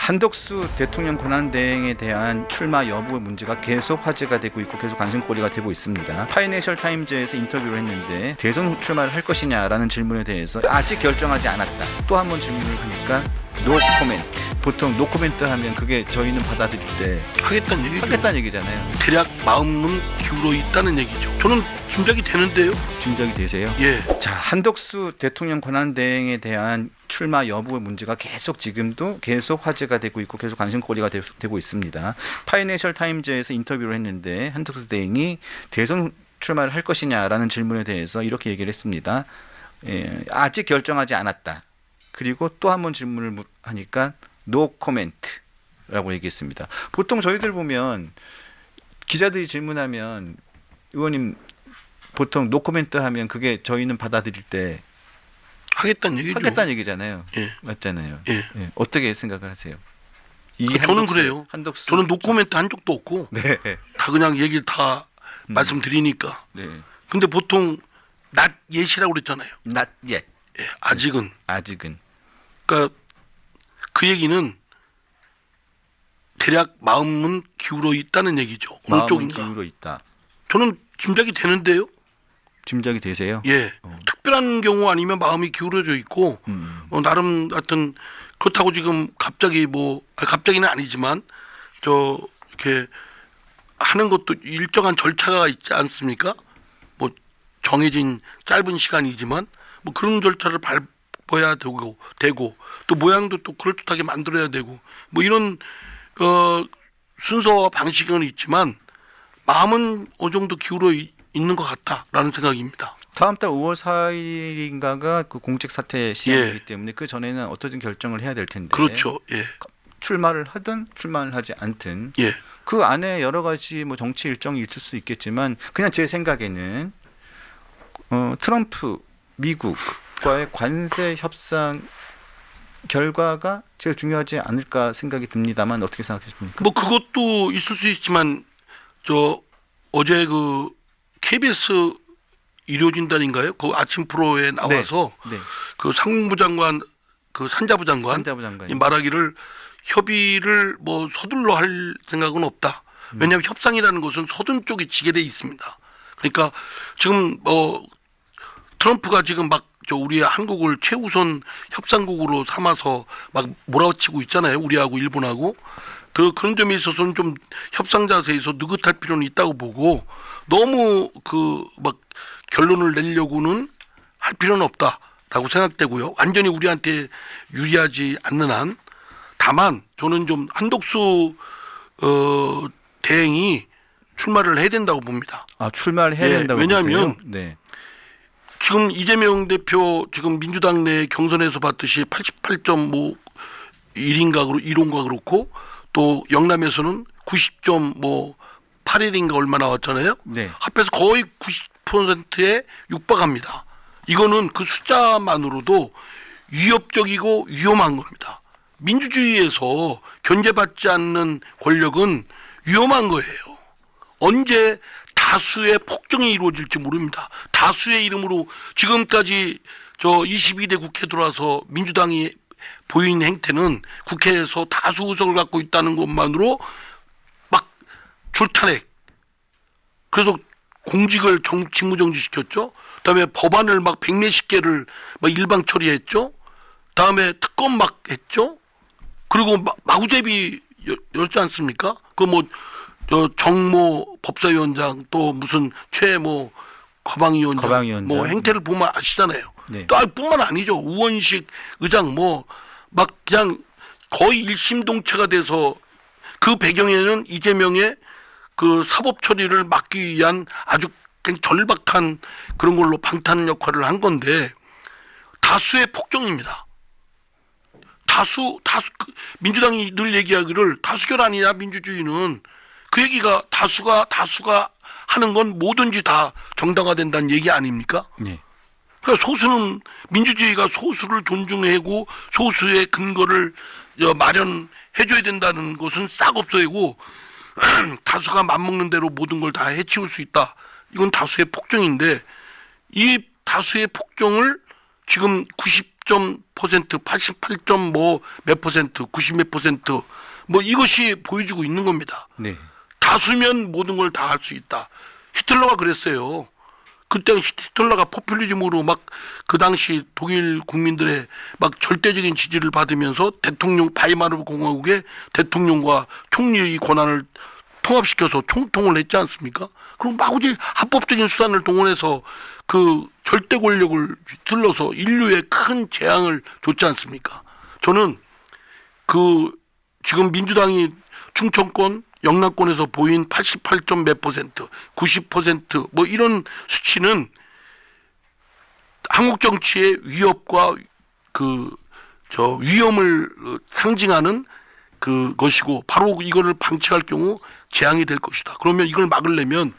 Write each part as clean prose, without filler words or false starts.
한덕수 대통령 권한대행에 대한 출마 여부 문제가 계속 화제가 되고 있고 계속 관심거리가 되고 있습니다. 파이낸셜 타임즈에서 인터뷰를 했는데 대선 출마를 할 것이냐라는 질문에 대해서 아직 결정하지 않았다. 또 한 번 질문을 하니까 노 코멘트. 보통 노 코멘트 하면 그게 저희는 받아들일 때 하겠다는 얘기죠. 하겠다는 얘기잖아요. 대략 마음은 기울어 있다는 얘기죠. 저는 짐작이 되는데요. 짐작이 되세요? 예. 자, 한덕수 대통령 권한대행에 대한 출마 여부 문제가 계속 지금도 계속 화제가 되고 있고 계속 관심거리가 되고 있습니다. 파이낸셜 타임즈에서 인터뷰를 했는데 한덕수 대행이 대선 출마를 할 것이냐라는 질문에 대해서 이렇게 얘기를 했습니다. 아직 결정하지 않았다. 그리고 또 한 번 질문을 하니까 노 코멘트라고 얘기했습니다. 보통 저희들 보면 기자들이 질문하면 의원님 보통 노 코멘트 하면 그게 저희는 받아들일 때 하겠다는 얘기죠. 하겠다는 얘기잖아요. 예. 맞잖아요. 예. 예. 어떻게 생각을 하세요? 저는 그래요. 한덕수 저는 노코멘트 한 적도 없고 네. 다 그냥 얘기를 다 말씀드리니까. 네. 근데 보통 not yet이라고 그랬잖아요. Not yet. 예, 아직은. 아직은. 그러니까 그 얘기는 대략 마음은 기울어 있다는 얘기죠. 어느 마음은 쪽인가. 기울어 있다. 저는 짐작이 되는데요. 짐작이 되세요? 예. 특별한 경우 아니면 마음이 기울어져 있고 나름 하여튼 그렇다고 지금 갑자기 갑자기는 아니지만 이렇게 하는 것도 일정한 절차가 있지 않습니까? 뭐 정해진 짧은 시간이지만 뭐 그런 절차를 밟아야 되고 또 모양도 또 그럴듯하게 만들어야 되고 뭐 이런 순서와 방식은 있지만 마음은 어느 정도 기울어 있는 것 같다라는 생각입니다. 다음 달 5월 4일인가가 그 공직 사퇴 시한이기 때문에 그 전에는 어떠든 결정을 해야 될 텐데. 그렇죠. 예. 출마를 하든 출마를 하지 않든 예. 그 안에 여러 가지 뭐 정치 일정이 있을 수 있겠지만 그냥 제 생각에는 트럼프 미국과의 관세 협상 결과가 제일 중요하지 않을까 생각이 듭니다만 어떻게 생각하십니까? 뭐 그것도 있을 수 있지만 어제 그 KBS 의료진단인가요? 그 아침 프로에 나와서 네. 그 상무부 장관 그 산자부 장관이 말하기를 협의를 뭐 서둘러 할 생각은 없다. 왜냐하면 협상이라는 것은 서둔 쪽이 지게 돼 있습니다. 그러니까 지금 트럼프가 지금 막 우리 한국을 최우선 협상국으로 삼아서 막 몰아치고 있잖아요. 우리하고 일본하고. 그런 점에 있어서는 좀 협상 자세에서 느긋할 필요는 있다고 보고 너무 막 결론을 내려고는 할 필요는 없다라고 생각되고요. 완전히 우리한테 유리하지 않는 한 다만 저는 좀 한덕수 대행이 출마를 해야 된다고 봅니다. 아, 출마를 해야 된다고 왜냐하면 보세요? 네. 지금 이재명 대표 지금 민주당 내 경선에서 봤듯이 88.1인가 1호인가 그렇고 또 영남에서는 90.81인가 얼마 나왔잖아요. 네. 합해서 거의 90%에 육박합니다. 이거는 그 숫자만으로도 위협적이고 위험한 겁니다. 민주주의에서 견제받지 않는 권력은 위험한 거예요. 언제 다수의 폭정이 이루어질지 모릅니다. 다수의 이름으로 지금까지 22대 국회 들어와서 민주당이 보인 행태는 국회에서 다수 의석을 갖고 있다는 것만으로 막 줄탄핵. 그래서 공직을 직무정지시켰죠. 그다음에 법안을 막 100몇십 개를 막 일방 처리했죠. 다음에 특검 막 했죠. 그리고 마구제비 열지 않습니까? 정모 법사위원장 또 무슨 거방위원장 뭐 행태를 보면 아시잖아요. 네. 또 뿐만 아니죠. 우원식 의장 막 그냥 거의 일심동체가 돼서 그 배경에는 이재명의 그 사법 처리를 막기 위한 아주 그냥 절박한 그런 걸로 방탄 역할을 한 건데 다수의 폭정입니다. 민주당이 늘 얘기하기를 다수결 아니냐 민주주의는 그 얘기가 다수가 하는 건 뭐든지 다 정당화된다는 얘기 아닙니까? 네. 그러니까 소수는 민주주의가 소수를 존중하고 소수의 근거를 마련해줘야 된다는 것은 싹 없어지고 다수가 맘먹는 대로 모든 걸 다 해치울 수 있다. 이건 다수의 폭정인데 이 다수의 폭정을 지금 88점 몇 퍼센트, 90 몇 퍼센트 뭐 이것이 보여주고 있는 겁니다. 네. 다수면 모든 걸 다 할 수 있다. 히틀러가 그랬어요. 그때 히틀러가 포퓰리즘으로 막 그 당시 독일 국민들의 막 절대적인 지지를 받으면서 대통령 바이마르 공화국의 대통령과 총리의 권한을 통합시켜서 총통을 했지 않습니까? 그럼 마구지 합법적인 수단을 동원해서 그 절대 권력을 휘둘러서 인류에 큰 재앙을 줬지 않습니까? 저는 그 지금 민주당이 충청권 영남권에서 보인 88점 몇 퍼센트, 90% 뭐 이런 수치는 한국 정치의 위협과 위험을 상징하는 그것이고 바로 이거를 방치할 경우 재앙이 될 것이다. 그러면 이걸 막으려면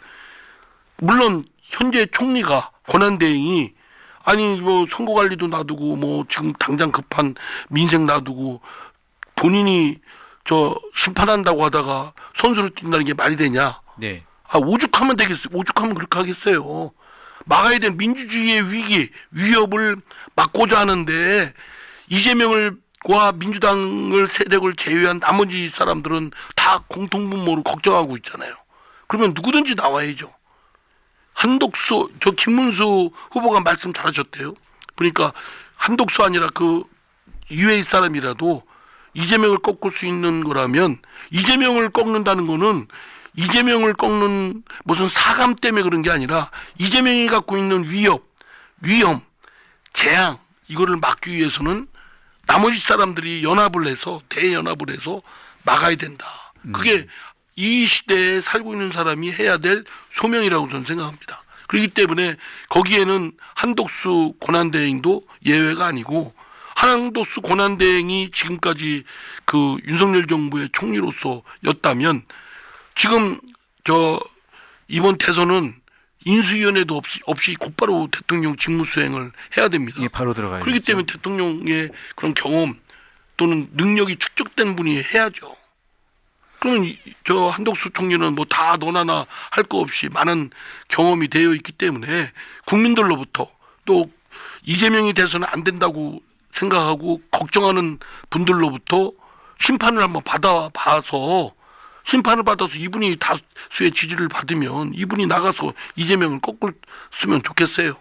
물론 현재 총리가 권한대행이 아니 뭐 선거 관리도 놔두고 뭐 지금 당장 급한 민생 놔두고 본인이 심판한다고 하다가 선수를 뛴다는 게 말이 되냐? 네. 오죽하면 되겠어요. 오죽하면 그렇게 하겠어요. 막아야 될 민주주의의 위협을 막고자 하는데 이재명과 민주당을 세력을 제외한 나머지 사람들은 다 공통분모로 걱정하고 있잖아요. 그러면 누구든지 나와야죠. 한독수, 김문수 후보가 말씀 잘하셨대요. 그러니까 한독수 아니라 그 이외의 사람이라도 이재명을 꺾을 수 있는 거라면 이재명을 꺾는다는 거는 이재명을 꺾는 무슨 사감 때문에 그런 게 아니라 이재명이 갖고 있는 위험, 재앙 이거를 막기 위해서는 나머지 사람들이 연합을 해서 대연합을 해서 막아야 된다. 그게 이 시대에 살고 있는 사람이 해야 될 소명이라고 저는 생각합니다. 그렇기 때문에 거기에는 한독수 권한대행도 예외가 아니고 한독수 권한대행이 지금까지 그 윤석열 정부의 총리로서였다면 지금 이번 대선은 인수위원회도 없이 곧바로 대통령 직무수행을 해야 됩니다. 예, 바로 들어가야죠. 그렇기 때문에 대통령의 그런 경험 또는 능력이 축적된 분이 해야죠. 그러면 한독수 총리는 뭐 다 너나나 할 거 없이 많은 경험이 되어 있기 때문에 국민들로부터 또 이재명이 돼서는 안 된다고 생각하고 걱정하는 분들로부터 심판을 한번 받아서 이분이 다수의 지지를 받으면 이분이 나가서 이재명을 꺾었으면 좋겠어요.